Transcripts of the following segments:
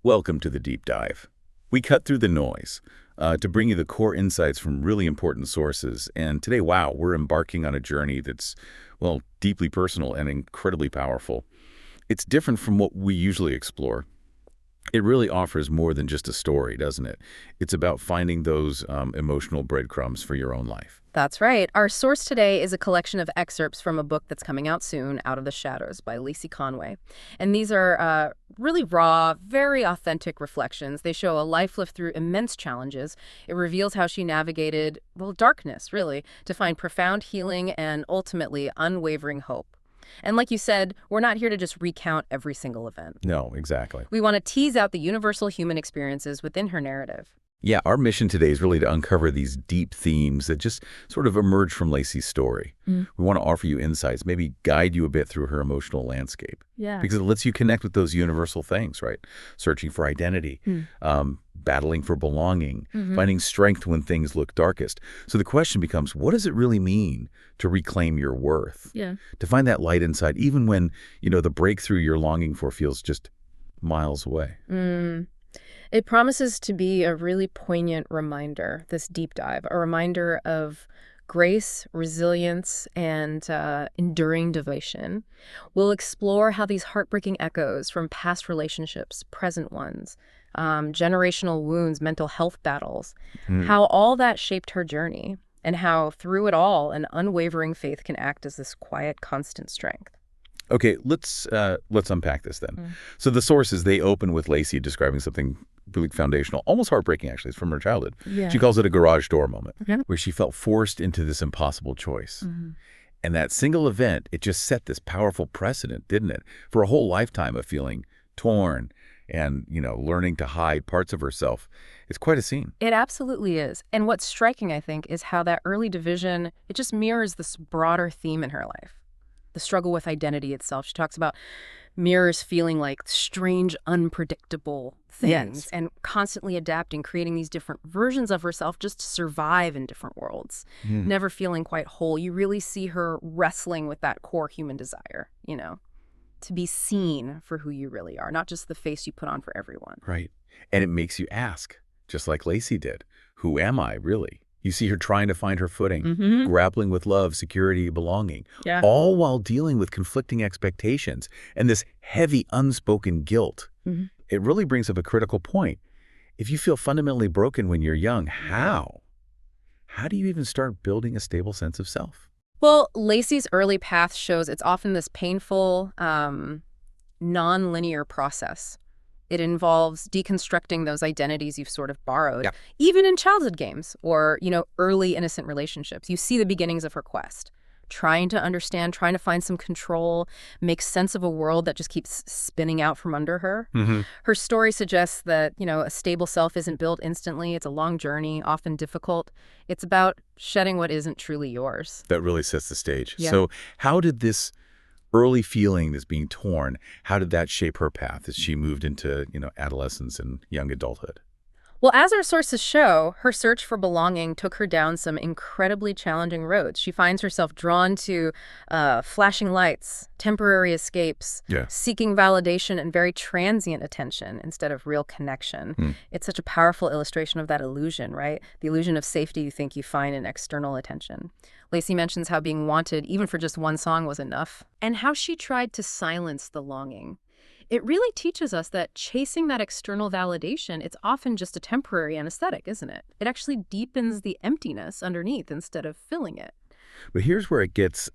Welcome to the deep dive. We cut through the noise to bring you the core insights from really important sources. And today, wow, we're embarking on a journey that's, well, deeply personal and incredibly powerful. It's different from what we usually explore. It really offers more than just a story, doesn't it? It's about finding those emotional breadcrumbs for your own life. That's right. Our source today is a collection of excerpts from a book that's coming out soon, Out of the Shadows by Lacey Conway. And these are really raw, very authentic reflections. They show a life lived through immense challenges. It reveals how she navigated, well, darkness, really, to find profound healing and ultimately unwavering hope. And like you said, we're not here to just recount every single event. No, exactly. We want to tease out the universal human experiences within her narrative. Yeah, our mission today is really to uncover these deep themes that just sort of emerge from Lacey's story. We want to offer you insights, maybe guide you a bit through her emotional landscape. Yeah. Because it lets you connect with those universal things, right? Searching for identity, battling for belonging, finding strength when things look darkest. So the question becomes, what does it really mean to reclaim your worth? Yeah. To find that light inside, even when, the breakthrough you're longing for feels just miles away. It promises to be a really poignant reminder, this deep dive, a reminder of grace, resilience, and enduring devotion. We'll explore how these heartbreaking echoes from past relationships, present ones, generational wounds, mental health battles, how all that shaped her journey, and how through it all, an unwavering faith can act as this quiet, constant strength. Okay, let's unpack this then. So the sources, they open with Lacey describing something really foundational, almost heartbreaking actually. It's from her childhood. Yeah. She calls it a garage door moment, Okay. where she felt forced into this impossible choice. And that single event, it just set this powerful precedent, didn't it? For a whole lifetime of feeling torn and, learning to hide parts of herself. It's quite a scene. It absolutely is. And what's striking, I think, is how that early division, it just mirrors this broader theme in her life. The struggle with identity itself. She talks about mirrors feeling like strange, unpredictable things and constantly adapting, creating these different versions of herself just to survive in different worlds, never feeling quite whole. You really see her wrestling with that core human desire, to be seen for who you really are, not just the face you put on for everyone. Right. And it makes you ask, just like Lacey did, who am I really? You see her trying to find her footing, grappling with love, security, belonging, all while dealing with conflicting expectations and this heavy unspoken guilt. It really brings up a critical point. If you feel fundamentally broken when you're young, how? How do you even start building a stable sense of self? Well, Lacey's early path shows it's often this painful, non-linear process. It involves deconstructing those identities you've sort of borrowed, even in childhood games or, early innocent relationships. You see the beginnings of her quest, trying to understand, trying to find some control, make sense of a world that just keeps spinning out from under her. Her story suggests that, a stable self isn't built instantly. It's a long journey, often difficult. It's about shedding what isn't truly yours. That really sets the stage. Yeah. So how did this early feeling, this being torn, how did that shape her path as she moved into, adolescence and young adulthood? Well, as our sources show, her search for belonging took her down some incredibly challenging roads. She finds herself drawn to flashing lights, temporary escapes, seeking validation and very transient attention instead of real connection. It's such a powerful illustration of that illusion, right? The illusion of safety you think you find in external attention. Lacey mentions how being wanted, even for just one song, was enough, and how she tried to silence the longing. It really teaches us that chasing that external validation, it's often just a temporary anesthetic, isn't it? It actually deepens the emptiness underneath instead of filling it. But here's where it gets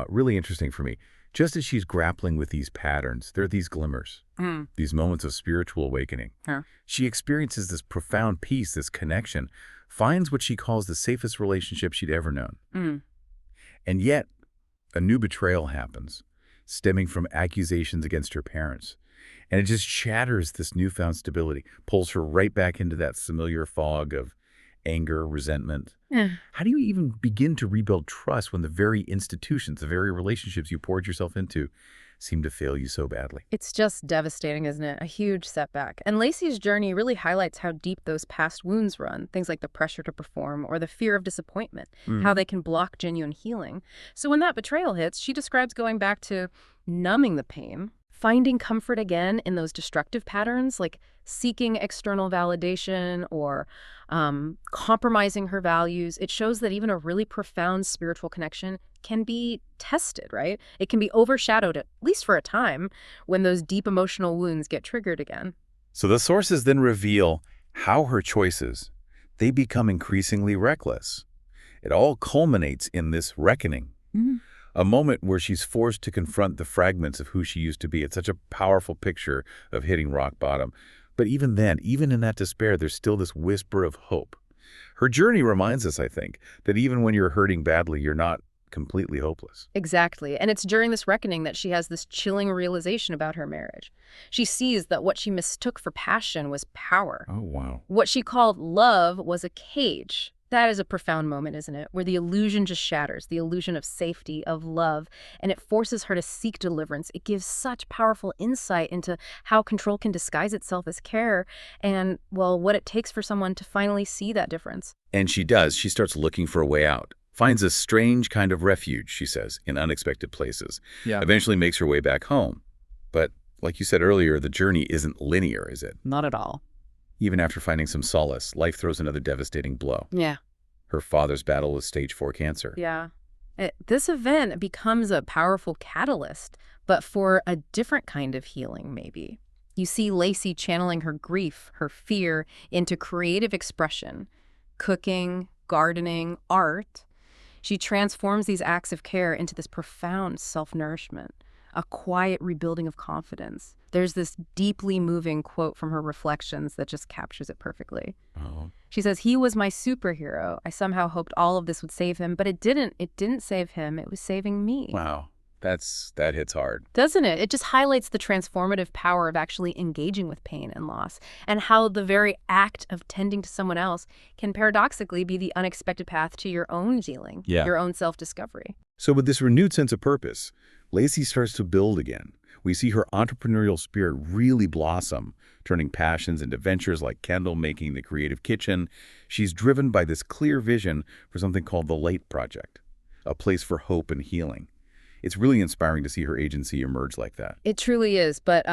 really interesting for me. Just as she's grappling with these patterns, there are these glimmers, these moments of spiritual awakening. She experiences this profound peace, this connection, finds what she calls the safest relationship she'd ever known. And yet, a new betrayal happens, stemming from accusations against her parents. And it just shatters this newfound stability, pulls her right back into that familiar fog of anger, resentment. How do you even begin to rebuild trust when the very institutions, the very relationships you poured yourself into seem to fail you so badly? It's just devastating, isn't it? A huge setback. And Lacey's journey really highlights how deep those past wounds run, things like the pressure to perform or the fear of disappointment, how they can block genuine healing. So when that betrayal hits, she describes going back to numbing the pain, finding comfort again in those destructive patterns, like seeking external validation or compromising her values. It shows that even a really profound spiritual connection can be tested, right? It can be overshadowed, at least for a time, when those deep emotional wounds get triggered again. So the sources then reveal how her choices, they become increasingly reckless. It all culminates in this reckoning, a moment where she's forced to confront the fragments of who she used to be. It's such a powerful picture of hitting rock bottom. But even then, even in that despair, there's still this whisper of hope. Her journey reminds us, I think, that even when you're hurting badly, you're not completely hopeless. Exactly. And it's during this reckoning that she has this chilling realization about her marriage. She sees that what she mistook for passion was power. Oh, wow. What she called love was a cage. That is a profound moment, isn't it? Where the illusion just shatters, the illusion of safety, of love, and it forces her to seek deliverance. It gives such powerful insight into how control can disguise itself as care and, well, what it takes for someone to finally see that difference. And she does. She starts looking for a way out. Finds a strange kind of refuge, she says, in unexpected places. Yeah. Eventually makes her way back home. But like you said earlier, the journey isn't linear, is it? Not at all. Even after finding some solace, life throws another devastating blow. Yeah. Her father's battle with stage 4 cancer. Yeah. This event becomes a powerful catalyst, but for a different kind of healing, maybe. You see Lacey channeling her grief, her fear, into creative expression, cooking, gardening, art. She transforms these acts of care into this profound self-nourishment, a quiet rebuilding of confidence. There's this deeply moving quote from her reflections that just captures it perfectly. Oh. She says, "He was my superhero. I somehow hoped all of this would save him, but it didn't. It didn't save him. It was saving me." Wow. That hits hard. Doesn't it? It just highlights the transformative power of actually engaging with pain and loss, and how the very act of tending to someone else can paradoxically be the unexpected path to your own healing, your own self-discovery. So with this renewed sense of purpose, Lacey starts to build again. We see her entrepreneurial spirit really blossom, turning passions into ventures like candle making, the creative kitchen. She's driven by this clear vision for something called the Light Project, a place for hope and healing. It's really inspiring to see her agency emerge like that. It truly is, but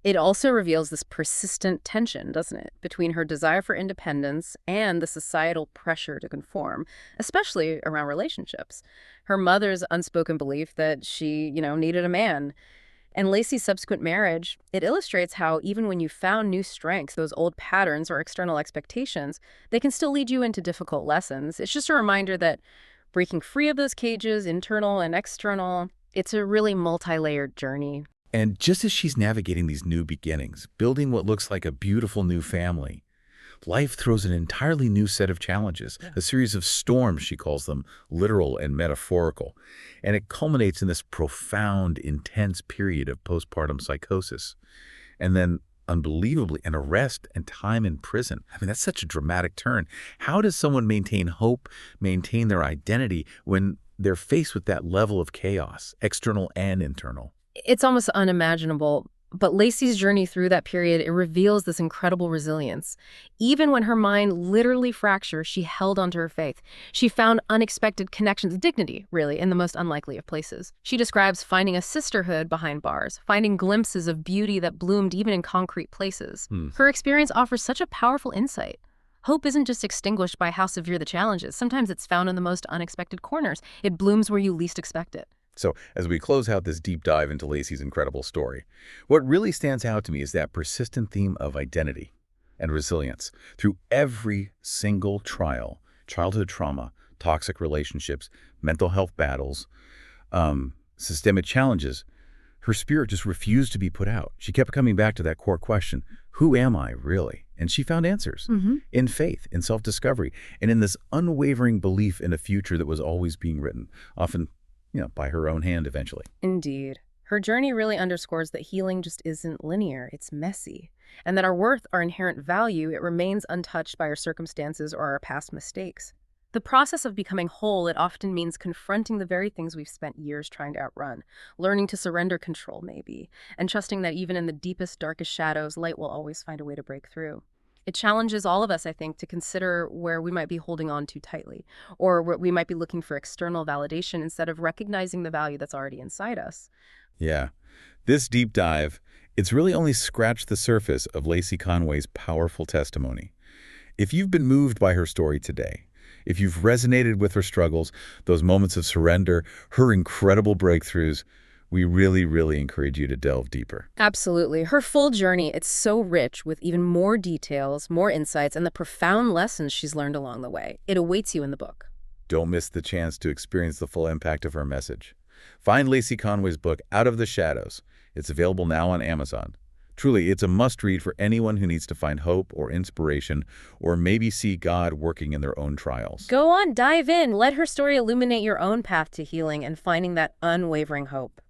it also reveals this persistent tension, doesn't it, between her desire for independence and the societal pressure to conform, especially around relationships. Her mother's unspoken belief that she, needed a man. And Lacey's subsequent marriage, it illustrates how even when you found new strengths, those old patterns or external expectations, they can still lead you into difficult lessons. It's just a reminder that breaking free of those cages, internal and external, it's a really multi-layered journey. And just as she's navigating these new beginnings, building what looks like a beautiful new family, life throws an entirely new set of challenges, a series of storms, she calls them, literal and metaphorical. And it culminates in this profound, intense period of postpartum psychosis. And then, unbelievably, an arrest and time in prison. I mean, that's such a dramatic turn. How does someone maintain hope, maintain their identity, when they're faced with that level of chaos, external and internal? It's almost unimaginable. But Lacey's journey through that period, it reveals this incredible resilience. Even when her mind literally fractured, she held onto her faith. She found unexpected connections, dignity, really, in the most unlikely of places. She describes finding a sisterhood behind bars, finding glimpses of beauty that bloomed even in concrete places. Her experience offers such a powerful insight. Hope isn't just extinguished by how severe the challenge is. Sometimes it's found in the most unexpected corners. It blooms where you least expect it. So as we close out this deep dive into Lacey's incredible story, what really stands out to me is that persistent theme of identity and resilience. Through every single trial, childhood trauma, toxic relationships, mental health battles, systemic challenges, her spirit just refused to be put out. She kept coming back to that core question, who am I really? And she found answers in faith, in self-discovery, and in this unwavering belief in a future that was always being written, often by her own hand eventually. Indeed. Her journey really underscores that healing just isn't linear, it's messy. And that our worth, our inherent value, it remains untouched by our circumstances or our past mistakes. The process of becoming whole, it often means confronting the very things we've spent years trying to outrun, learning to surrender control maybe, and trusting that even in the deepest, darkest shadows, light will always find a way to break through. It challenges all of us, I think, to consider where we might be holding on too tightly, or where we might be looking for external validation instead of recognizing the value that's already inside us. Yeah, This deep dive, it's really only scratched the surface of Lacey Conway's powerful testimony. If you've been moved by her story today, if you've resonated with her struggles, those moments of surrender, her incredible breakthroughs, we really, really encourage you to delve deeper. Absolutely. Her full journey, it's so rich with even more details, more insights, and the profound lessons she's learned along the way. It awaits you in the book. Don't miss the chance to experience the full impact of her message. Find Lacey Conway's book, Out of the Shadows. It's available now on Amazon. Truly, it's a must-read for anyone who needs to find hope or inspiration or maybe see God working in their own trials. Go on, dive in. Let her story illuminate your own path to healing and finding that unwavering hope.